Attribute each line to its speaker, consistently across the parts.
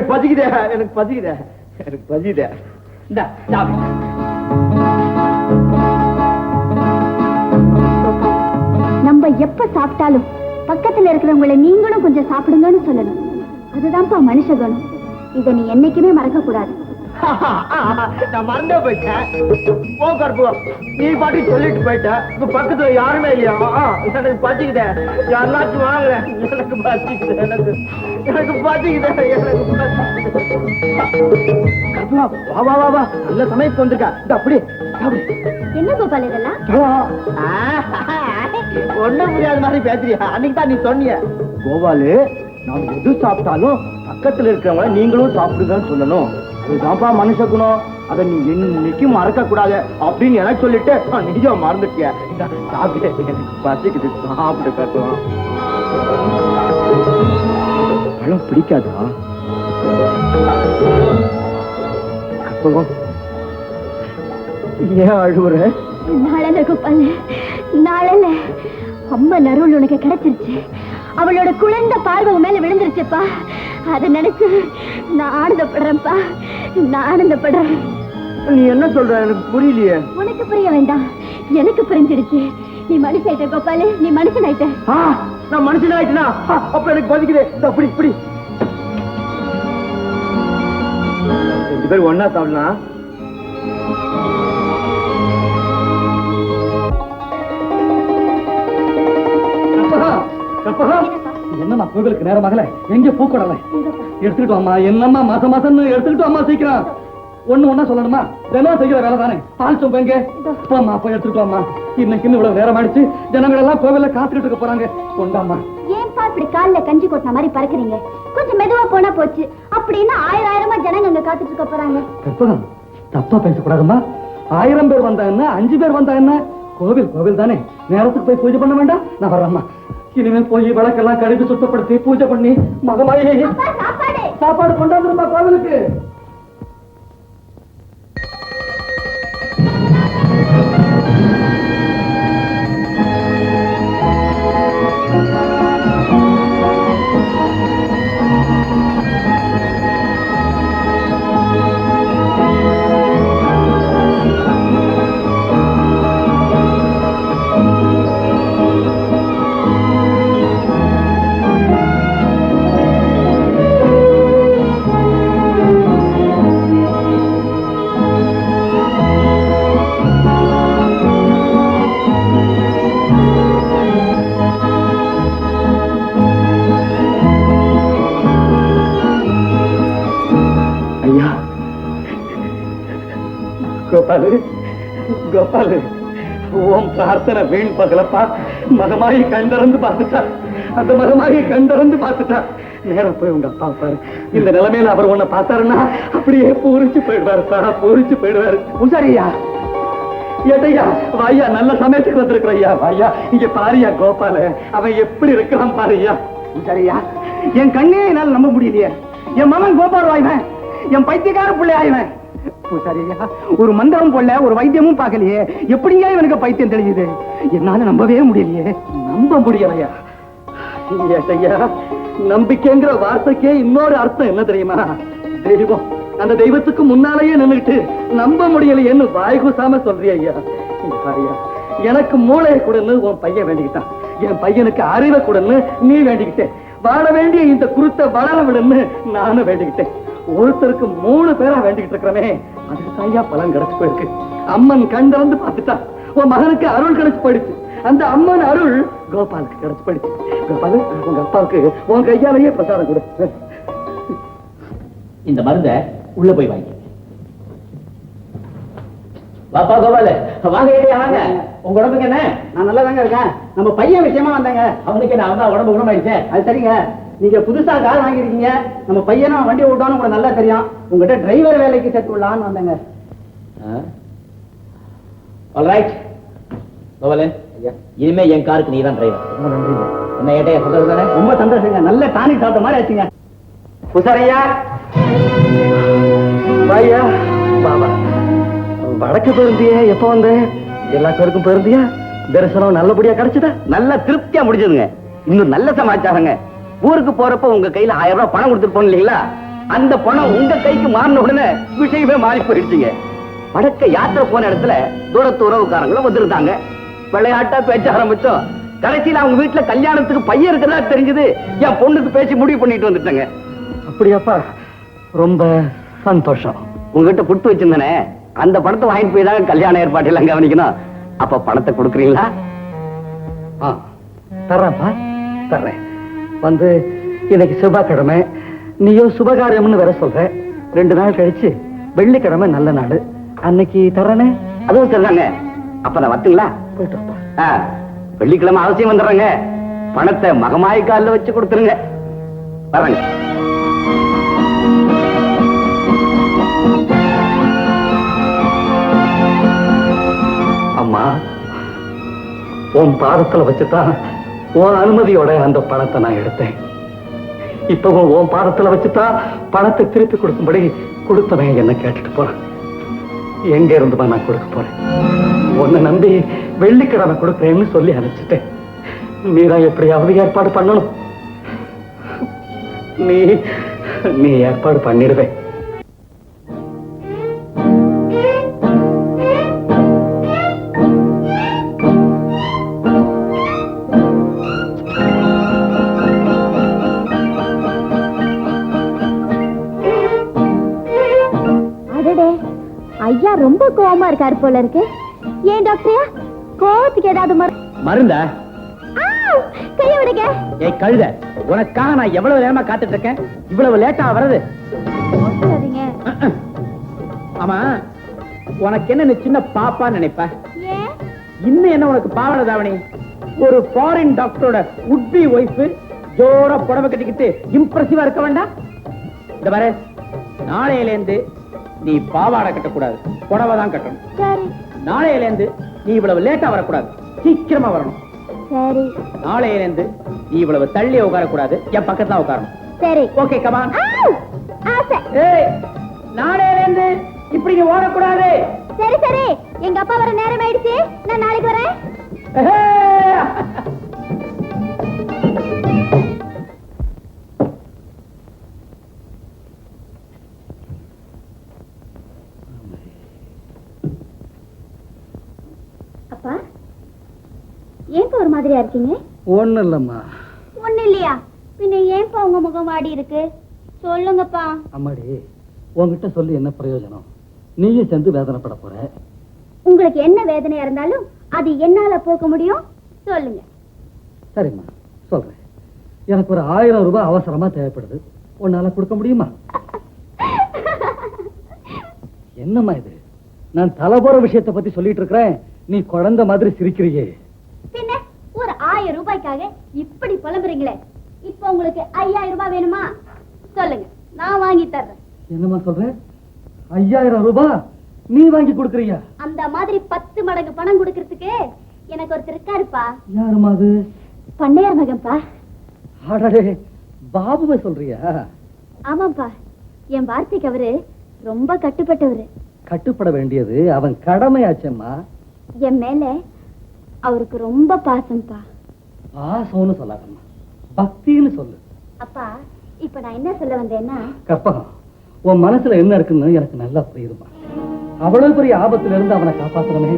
Speaker 1: பசிக்குதே, எனக்கு பசிக்குதே, எனக்கு பசிக்குதே. இந்த
Speaker 2: நம்ம எப்ப சாப்பிட்டாலும் பக்கத்துல இருக்கிறவங்களை நீங்களும் கொஞ்சம் சாப்பிடுங்கன்னு சொல்லணும். அதுதான்ப்பா மனுஷ குணம். இதை நீ என்னைக்குமே மறக்க கூடாது.
Speaker 1: நான் மறந்தே போயிட்டேன். நீ பாட்டி சொல்லிட்டு போயிட்டேன். இப்ப பக்கத்துல யாருமே இல்லையா? எனக்கு பசிக்குதே, யாருனாச்சும் வாங்கல. எனக்கு பசிக்குது, எனக்கு எனக்கு பசிக்குதே, எனக்கு வா வா வா வா, நல்ல சமயத்துக்கு வந்திருக்கா. அப்படி
Speaker 2: என்ன கோபால் இதெல்லாம்?
Speaker 1: ஒண்ணும் புரியாத மாதிரி பேசுறியா? அன்னைக்கு தான் நீ சொன்னிய கோபாலு, நாம் எது சாப்பிட்டாலும் பக்கத்துல இருக்கிறவங்கள நீங்களும் சாப்பிடுங்கன்னு சொல்லணும். அதுதான்ப்பா மனுஷ குணம். அதை நீ என்னைக்கும் மறக்க கூடாது அப்படின்னு எனக்கு சொல்லிட்டு நிஜம் மறந்துட்டிய. சாப்பிட்டு எனக்கு பசிக்குது, சாப்பிட்டு கட்டுவோம். பழம் பிடிக்காதா? ஏன் அழுவுற?
Speaker 2: நாளல கோபால், நாளல அம்மா நருள் உனக்கு கிடைச்சிருச்சு. அவளோட குழந்தை பார்வை மேல விழுந்துருச்சுப்பா. அதை நினைச்சு நான் ஆனந்தப்படுறேன்ப்பா, நான் ஆனந்தப்படுறேன்.
Speaker 1: நீ என்ன சொல்ற? எனக்கு புரியலையே.
Speaker 2: உனக்கு புரிய வேண்டாம், எனக்கு புரிஞ்சிருச்சு. நீ மனுஷாயிட்ட கோபாலு, நீ மனுஷனாயிட்ட.
Speaker 1: நான் மனுஷனாயிட்டா? அப்ப எனக்கு பசிக்குது. அப்படி இப்படி 2 பேரும் ஒன்னா சாப்பிடலாம்.
Speaker 3: என்னம்மா கோவிலுக்கு நேரமாகல, எங்க பூக்கடலை எடுத்துக்கிட்டு வாமா. என்னம்மா மாசம் மாசம் எடுத்துக்கிட்டு வாமா, சீக்கிரம். ஒண்ணு சொல்லணுமா? தினம் செய்கிற வேலை தானே. பால் சொம்பு எங்க? போமா, போய் எடுத்துக்கிட்டு வாமா. இன்னைக்கு இவ்வளவு நேரம் ஆயிடுச்சு. ஜனங்கள் எல்லாம் கோவில காத்துக்கிட்டு இருக்க போறாங்க. கொண்டாமா.
Speaker 2: ஏன்பா இப்படி காலில் கஞ்சி கொட்டின மாதிரி பறக்குறீங்க? கொஞ்சம் மெதுவா போனா போச்சு. அப்படின்னா 1000 ஜனங்க அங்க காத்துட்டு இருக்க போறாங்க.
Speaker 3: தப்பா பேசக்கூடாதுமா. 1000 பேர் வந்தா என்ன, 5 பேர் வந்தா என்ன? கோவில் கோவில் தானே, நேரத்துக்கு போய் பூஜை பண்ண வேண்டாம்? நான் வர்றேம்மா. இனிமே போய் விளக்கெல்லாம் கழுவி சுத்தப்படுத்தி பூஜை பண்ணி மகமாயே சாப்பாடு கொண்டாந்துருமா கோவிலுக்கு. கோபாலு, கோபாலு, ஓம் பிரார்த்தனை வீண் பகலப்பா. மகமாயி கண்டறந்து பார்த்துட்டா, அந்த மகமாயி கண்டறந்து பார்த்துட்டா. நேரம் போய் உங்க அப்பா பாரு. இந்த நிலைமையில அவர் உன்னை பார்த்தாருன்னா அப்படியே பூரிச்சு போயிடுவாரு, பூரிச்சு போயிடுவாரு. உசாரியா, ஏட்டையா வாயா, நல்ல சமயத்துக்கு வந்திருக்கிறையா. வாயா, இங்க பாரியா கோபாலு, அவன் எப்படி இருக்கான் பாருயா. உசாரியா, என் கண்ணே என்னால நம்ப முடியலையே. என் மகன் கோபால் வாய்வன், என் பைத்தியக்கார பிள்ளை ஆய்வன். பூசாரியா, ஒரு மந்திரம் போல, ஒரு வைத்தியமும் பார்க்கலையே. எப்படியா இவனுக்கு பைத்தியம் தெரியுது? என்னால நம்பவே முடியலையே. நம்ப முடியலையா? ஏட்டையா, நம்பிக்கைங்கிற வார்த்தைக்கே இன்னொரு அர்த்தம் என்ன தெரியுமா? தெய்வம். அந்த தெய்வத்துக்கு முன்னாலேயே நின்றுட்டு நம்ப முடியலையேன்னு வாய்குசாம சொல்றியா? ஐயா, எனக்கு மூளையை கூடன்னு உன் பையன் வேண்டிக்கிட்டான். என் பையனுக்கு அறிவை கூடன்னு நீ வேண்டிக்கிட்டேன். வாழ வேண்டிய இந்த குருத்தை வளர விடுன்னு நானும் வேண்டிக்கிட்டேன். ஒருத்தருக்கு 3 பேரா வேண்டிக்கிட்டு இருக்கிறமே, அதுக்கு தாயா பலன் கிடைச்சு போயிருக்கு. அம்மன் கண்டறந்து பார்த்துட்டா. உன் மகனுக்கு அருள் கிடைச்சு போயிடுச்சு. அந்த அம்மன் அருள் கோபாலுக்கு கிடைச்சு போயிடுச்சு. கோபாலு, உங்க அப்பாவுக்கு உன் கையாலேயே பிரசாதம் கொடு.
Speaker 4: இந்த மருந்த உள்ள போய் வாங்கி வாப்பா. கோபாலு வாங்க, வாங்க. உங்க உடம்புக்கு என்ன?
Speaker 3: நான் நல்லா தாங்க இருக்கேன். நம்ம பையன் விஷயமா வந்தாங்க.
Speaker 4: அவனுக்கு என்ன, அவன் உடம்பு குணமாயிடுச்சு.
Speaker 3: அது சரிங்க, நீங்க புதுசா கார் வாங்கிருக்கீங்க. நம்ம பையனும் வண்டி ஓட்டான்னு உங்களுக்கு நல்லா தெரியும். உங்ககிட்ட டிரைவர் வேலைக்கு சேர்த்து விடலான்னு வந்தேங்க.
Speaker 4: ஆல்ரைட் கோபாலு, இனிமே என் காருக்கு நீ தான் டிரைவர்.
Speaker 3: ரொம்ப நன்றிங்க.
Speaker 4: என்ன ஏட்டையா சந்தோஷம் தானே?
Speaker 3: ரொம்ப சந்தோஷங்க. நல்ல டானிக் சாப்பிட்ட மாதிரி ஆச்சுங்க. புசாரையா, வாயா. பாபா, வடக்கு போயிருந்தியே, எப்ப வந்த? எல்லா பேருக்கும் போயிருந்தியா? தரிசனம் நல்லபடியா கிடைச்சதா?
Speaker 1: நல்ல திருப்தியா முடிஞ்சதுங்க. இன்னும் நல்ல சமாச்சாரங்க. ஊருக்கு போறப்ப உங்க கையில 1000 ரூபாய் பணம் கொடுத்துட்டு போன இல்லீங்களா?
Speaker 3: அந்த பணம் உங்க கைக்கு மாறின உடனே விஷயமே மாறி போயிடுச்சுங்க. வடக்க யாத்திரை போன இடத்துல தூரத்து உறவுக்காரங்களும் வந்திருந்தாங்க. விளையாட்டா பேச்ச ஆரம்பிச்சோம். கடைசியில அவங்க வீட்டுல கல்யாணத்துக்கு பையன் இருக்கிறதா தெரிஞ்சது. என் பொண்ணுக்கு பேசி முடிவு பண்ணிட்டு வந்துட்டாங்க. அப்படியாப்பா, ரொம்ப சந்தோஷம். உங்ககிட்ட கொடுத்து வச்சிருந்தேனே, அந்த பணத்தை வாங்கிட்டு போய் தான் கல்யாண ஏற்பாடு எல்லாம் கவனிக்கணும். அப்ப பணத்தை கொடுக்குறீங்களா? தர்றேன்ப்பா, தர்றேன். வந்து இன்னைக்கு செவ்வாய்க்கிழமை, நீயோ சுபகாரியம்னு வேற சொல்ற. 2 நாள் கழிச்சு வெள்ளிக்கிழமை நல்ல நாள், அன்னைக்கு தர்றேனே. அதுவும் சரிதாங்க. அப்ப நான் வரட்டுங்களா? போயிட்டு வெள்ளிக்கிழமை அவசியம் வந்துடுறேங்க. பணத்தை மகமாய் காலில் வச்சு கொடுத்துருங்க. வரேங்க. அம்மா, உன் பாதத்துல வச்சுதான் உன் அனுமதியோட அந்த பணத்தை நான் எடுத்தேன். இப்பவும் உன் பாதத்துல வச்சுதான் பணத்தை திருப்பி கொடுக்கும்படி கொடுத்தவன் என்ன கேட்டுட்டு போறேன். எங்க இருந்துமா நான் கொடுக்க போறேன்? உன்னை நம்பி வெள்ளிக்கிழமை கொடுக்குறேன்னு சொல்லி அனுப்பிச்சிட்டேன். நீதான் எப்படியாவது ஏற்பாடு பண்ணணும். நீ ஏற்பாடு பண்ணிடுவேன்.
Speaker 2: ஐயா ரொம்ப கோவமா இருக்காரு போல இருக்கு. ஏன் டாக்டர், கோவத்துக்கு ஏதாவது
Speaker 4: மருந்தா?
Speaker 2: கைய விடுங்க.
Speaker 4: ஏய் கழுத, உனக்காக நான் எவ்வளவு நேரமா காத்துட்டு இருக்கேன். இவ்வளவு லேட்டா வருது? ஆமா, உனக்கு என்ன சின்ன பாப்பா நினைப்ப? இன்னும் என்ன உனக்கு பாவன தாவணி? ஒரு ஃபாரின் டாக்டரோட உட்பி ஒய்ஃப் ஜோரா புடவை கட்டிக்கிட்டு இம்ப்ரெசிவா இருக்க வேண்டாம்? இந்த பாரு, நாளையில இருந்து நீ பாவாடை கட்டக்கூடாது, புடவை தான் கட்டணும். நாளையில இருந்து நீ இவ்வளவு லேட்டா வரக்கூடாது, சீக்கிரமா வரணும்.
Speaker 2: சரி.
Speaker 4: நாளையில இருந்து நீ இவ்வளவு தள்ளி உட்காரக்கூடாது, என் பக்கத்துல உட்காரணும்.
Speaker 2: சரி.
Speaker 4: Okay, come on. ஏய், நாளையில இருந்து இப்படி நீ ஓடக்கூடாது.
Speaker 2: சரி சரி, எங்க அப்பா வர நேரம் ஆயிடுச்சு, நான் நாளைக்கு வரேன். அப்பா, ஏன்பா ஒரு மாதிரியா இருக்கீங்க?
Speaker 3: ஒண்ணு இல்லம்மா.
Speaker 2: ஒண்ணு இல்லையா? பின்ன ஏன்பா உங்க முகம் வாடி இருக்கு? சொல்லுங்கப்பா.
Speaker 3: அம்மாடி, உன்கிட்ட சொல்லி என்ன பிரயோஜனம்? நீயும் சேர்ந்து வேதனைப்பட போற.
Speaker 2: உங்களுக்கு என்ன வேதனையா இருந்தாலும் அது என்னால போக்க முடியும், சொல்லுங்க.
Speaker 3: சரிம்மா, சொல்றேன். எனக்கு ஒரு 1000 ரூபாய் அவசரமா தேவைப்படுது. உன்னால கொடுக்க முடியுமா? என்னம்மா இது? நான் தலை போற விஷயத்தை பத்தி சொல்லிட்டு இருக்கிறேன், நீ குழந்தை மாதிரி சிரிக்கிறியே.
Speaker 2: பின்ன ஒரு 1000 ரூபாய்க்காக இப்படி புலம்புறீங்களே. இப்ப உங்களுக்கு 5000 ரூபாய் வேணுமா? சொல்லுங்க, நான் வாங்கி தர்றேன்.
Speaker 3: என்னம்மா சொல்ற? 5000 ரூபாய் நீ வாங்கி கொடுக்கறியா?
Speaker 2: அந்த மாதிரி 10 மடங்கு பணம் கொடுக்கறதுக்கு எனக்கு ஒருத்தர் இருக்காருப்பா.
Speaker 3: யாருமா அது?
Speaker 2: பண்ணையார் மகன்பா.
Speaker 3: அடடே, பாபுவை சொல்றியா?
Speaker 2: ஆமாப்பா, என் வார்த்தைக்கு அவரு ரொம்ப கட்டுப்பட்டவரு.
Speaker 3: கட்டுப்பட வேண்டியது அவன் கடமையாச்சம்மா.
Speaker 2: என் மேல அவருக்கு ரொம்ப பாசம்பா.
Speaker 3: பாசம்னு சொல்லாதம்மா, பக்தின்னு சொல்லு.
Speaker 2: அப்பா, இப்ப நான் என்ன சொல்ல வந்தேன்னா,
Speaker 3: கற்பகம், உன் மனசுல என்ன இருக்குன்னு எனக்கு நல்லா புரியுதுமா. அவ்வளவு பெரிய ஆபத்துல இருந்து அவனை காப்பாத்துறமே,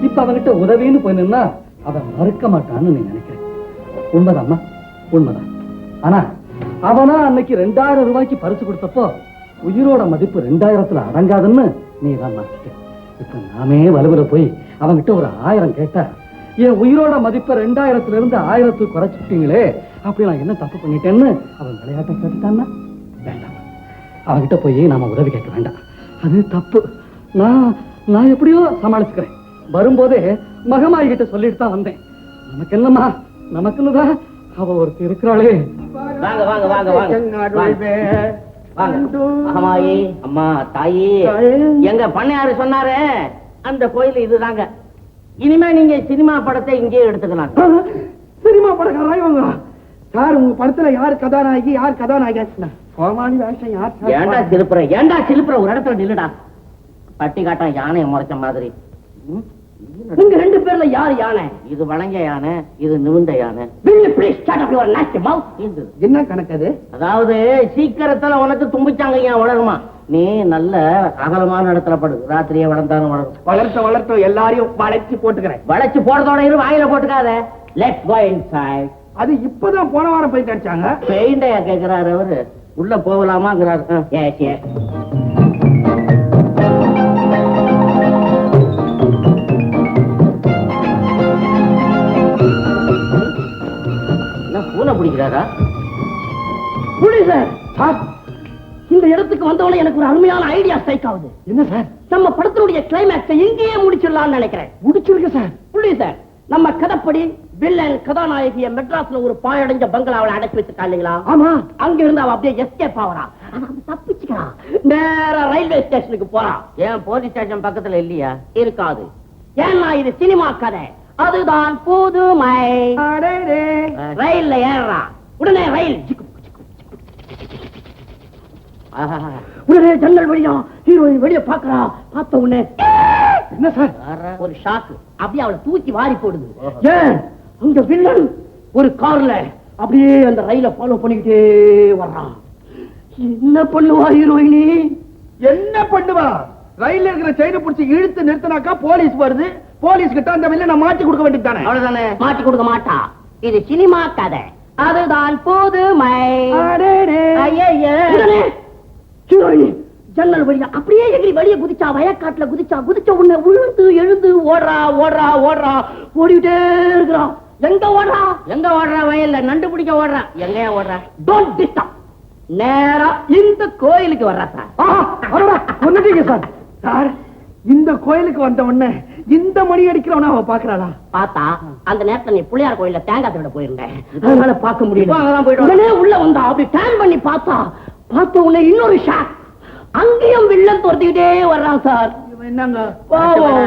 Speaker 3: இப்ப அவன்கிட்ட உதவின்னு போய் நின்னா அவன் மறுக்க மாட்டான்னு நீ நினைக்கிறேன். உண்மைதாம்மா, உண்மைதான். ஆனா அவனா அன்னைக்கு 2000 ரூபாய்க்கு பரிசு கொடுத்தப்போ உயிரோட மதிப்பு 2000த்துல அடங்காதுன்னு நீ தான் மாத்திட்ட. இப்ப நாமே வலுவில போய் அவன்கிட்ட ஒரு 1000 கேட்டா, என் உயிரோட மதிப்பை 2000த்துல இருந்து 1000க்கு குறைச்சுட்டீங்களே, அப்படி நான் என்ன தப்பு பண்ணிட்டேன்னு அவன் விளையாட்டை கேட்டுட்டான்னா வேண்டாம். அவன்கிட்ட போய் நாம உதவி கேட்க வேண்டாம், அது தப்பு. நான் எப்படியோ சமாளிச்சுக்கிறேன். வரும்போதே மகமாயி கிட்ட சொல்லிட்டு தான் வந்தேன். நமக்கு என்னம்மா, நமக்குன்னு தான் அவ ஒருத்தர் இருக்கிறாளே.
Speaker 4: வாங்க வாங்க வாங்க வாங்க. அம்மாயி, அம்மா, தாயி, எங்க பண்ணையாரு சொன்னாரு அந்த கோயில் இதுதாங்க. இனிமே நீங்க சினிமா படத்தை இங்கே எடுத்துக்கலாம்.
Speaker 3: சினிமா படக்காரா இவங்க? சார், உங்க படத்துல யார் கதாநாயகி, யார் கதாநாயகி?
Speaker 4: ஏண்டா சிலுப்புற, ஏண்டா சிலுப்புற? ஒரு இடத்துல நில்லுடா. பட்டி காட்டா யானையை முறைச்ச மாதிரி.
Speaker 3: உங்க 2 பேர்ல யார் யானை?
Speaker 1: இது வளைஞ்ச யானை, இது நிமிந்த யானை.
Speaker 3: என்ன கணக்கு அது?
Speaker 1: அதாவது சீக்கிரத்துல உனக்கு தும்பிச்சாங்க ஏன் வளருமா? நீ நல்ல அகலமான இடத்துல படு, ராத்திரியே வளர்ந்தாலும் வளரும்.
Speaker 3: வளர்த்த எல்லாரையும் வளைச்சு போட்டுக்கிறேன்.
Speaker 1: வளைச்சு போடுறதோட இரு, வாயில போட்டுக்காத. Let's go inside.
Speaker 3: அது இப்பதான் போன வாரம் போய் கிடைச்சாங்க.
Speaker 1: பெயிண்டையா கேக்குறாரு அவரு, உள்ள போகலாமாங்கிறாரு. பூனை பிடிக்கிறாரா?
Speaker 3: புடி சார். இந்த இடத்துக்கு வந்தவன எனக்கு ஒரு அருமையான ஐடியா ஸ்ட்ரைக் ஆகுது. என்ன சார்? நம்ம படத்தினுடைய கிளைமேக்ஸை இங்கேயே முடிச்சிடலாம்னு நினைக்கிறேன். முடிச்சிருக்க சார். புள்ளி சார், நம்ம கதைப்படி வில்லன் கதாநாயகிய மெட்ராஸ்ல ஒரு பாழடைஞ்ச பங்களாவில அடைச்சு வச்சிருக்கா இல்லைங்களா? ஆமா. அங்க இருந்து அவ அப்படியே எஸ்கேப் ஆவறா. தப்பிச்சுக்கலாம். நேரா ரயில்வே ஸ்டேஷனுக்கு போறான்.
Speaker 1: ஏன் போலீஸ் ஸ்டேஷன் பக்கத்துல இல்லையா?
Speaker 3: இருக்காது. ஏன்னா இது சினிமா கதை. அதுதான் புதுமை. ரயில்ல ஏறான். உடனே ரயில் உடனே ஜன்னல் வழியா ஹீரோயின் வெளிய பாக்குறா. பார்த்த உடனே என்ன சார்? ஒரு ஷாக்கு. அப்படியே அவளை தூக்கி வாரி போடுது. ஏன்? அங்க வில்லன் ஒரு கார்ல அப்படியே அந்த ரயில ஃபாலோ பண்ணிக்கிட்டே வர்றான். என்ன பண்ணுவா ஹீரோயினி? என்ன பண்ணுவா? ரயில்ல இருக்கிற செயினை பிடிச்சி இழுத்து நிறுத்தினாக்கா போலீஸ் வருது. போலீஸ் கிட்ட அந்த வில்லனை மாட்டி கொடுக்க வேண்டியது தானே? அவ்வளவுதானே. மாட்டி கொடுக்க மாட்டா. இது சினிமா கதை. அதுதான் புதுமை. ஜன்னல் வழியா அப்படியே எகிரி வெளியே குதிச்சா. வயக்காட்டுல குதிச்ச உடனே விழுந்து எழுந்து ஓடுறா. ஓடிட்டே இருக்கிறான். எங்க ஓடுறா? வயல்ல நண்டு பிடிக்க ஓடுறா. எங்கயா ஓடுறா? Don't disturb. நேரா இந்த கோயிலுக்கு வர்றா சார். சார், இந்த கோயிலுக்கு வந்த உடனே இந்த மணி அடிக்கிறவன அவ பாக்குறாளா? பார்த்தா அந்த நேரத்துல நீ பிள்ளையார் கோயில்ல தேங்காய் திருட போயிருந்தேன். அதனால பார்க்க முடியல. உடனே உள்ள வந்தா அப்படி டேன் பண்ணி பார்த்த உடனே இன்னொரு ஷாக். அங்கேயும் வில்லன் துரத்திக்கிட்டே வர்றான் சார். என்னங்க பாவம்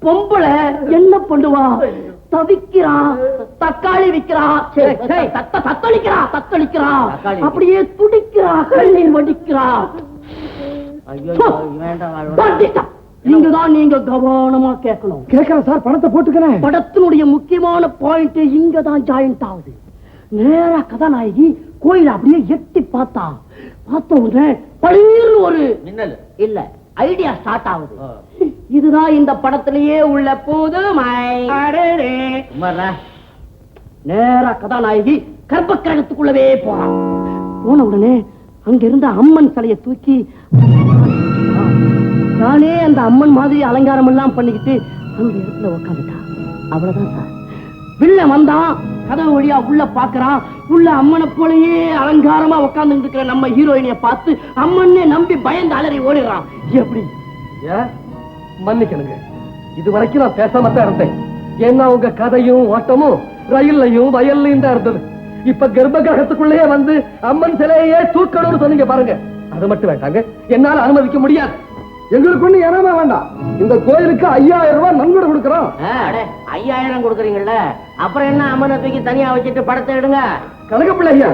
Speaker 3: பொம்பளை என்ன பண்ணுவா? தவிக்கிறான். தக்காளி விக்கிறான். தத்தளிக்கிறான். அப்படியே துடிக்கிறான். கண்ணீர் வடிக்கிறான். இங்கதான் நீங்க கவனமா கேட்கணும். கேட்கிறேன் சார். பணத்தை போட்டுக்கிறேன். படத்தினுடைய முக்கியமான பாயிண்ட் இங்கதான் ஜாயிண்ட் ஆகுது. நேரா கதாநாயகி கோயில அப்படியே எட்டி பார்த்த உடனே பளீர்னு ஒரு மின்னல் இல்ல ஐடியா ஸ்டார்ட் ஆகுது. இதுதான் இந்த படத்திலேயே உள்ள புதுமை. நேரா கதாநாயகி கர்ப்பக்கிரகத்துக்குள்ளவே போறான். போன உடனே அங்க இருந்த அம்மன் சிலையை தூக்கி நானே அந்த அம்மன் மாதிரி அலங்காரம் எல்லாம் பண்ணிக்கிட்டு அந்த இடத்துல உட்காந்துட்டான். அவ்வளவுதான் சார். வில்ல வந்தான். கதவு வழியா உள்ள பாக்குறான். உள்ள அம்மனை போலயே அலங்காரமா உட்கார்ந்து இருக்கிற நம்ம ஹீரோயினிய பார்த்து அம்மன்னே நம்பி பயந்து அலறி ஓடிடுறான். எப்படி? மன்னிக்கணுங்க, இது வரைக்கும் நான் பேசாம தான் இருந்தேன். ஏன்னா உங்க கதையும் ஓட்டமும் ரயில்லையும் வயல்லையும் தான் இருந்தது. இப்ப கர்ப்ப கிரகத்துக்குள்ளேயே வந்து அம்மன் சிலையே தூக்கணும்னு சொன்னீங்க பாருங்க. அது மட்டும் வேண்டாங்க, என்னால அனுமதிக்க முடியாது. எங்களுக்கு ஒண்ணு ஏறாம வேண்டாம். இந்த கோயிலுக்கு 5000 ரூபாய் நன்கொடை கொடுக்கறோம்.
Speaker 1: 5000 கொடுக்குறீங்கல்ல, அப்புறம் என்ன அம்மனை தூக்கி தனியா வச்சுட்டு படத்தை எடுங்க.
Speaker 3: கனகப்பிள்ளை ஐயா,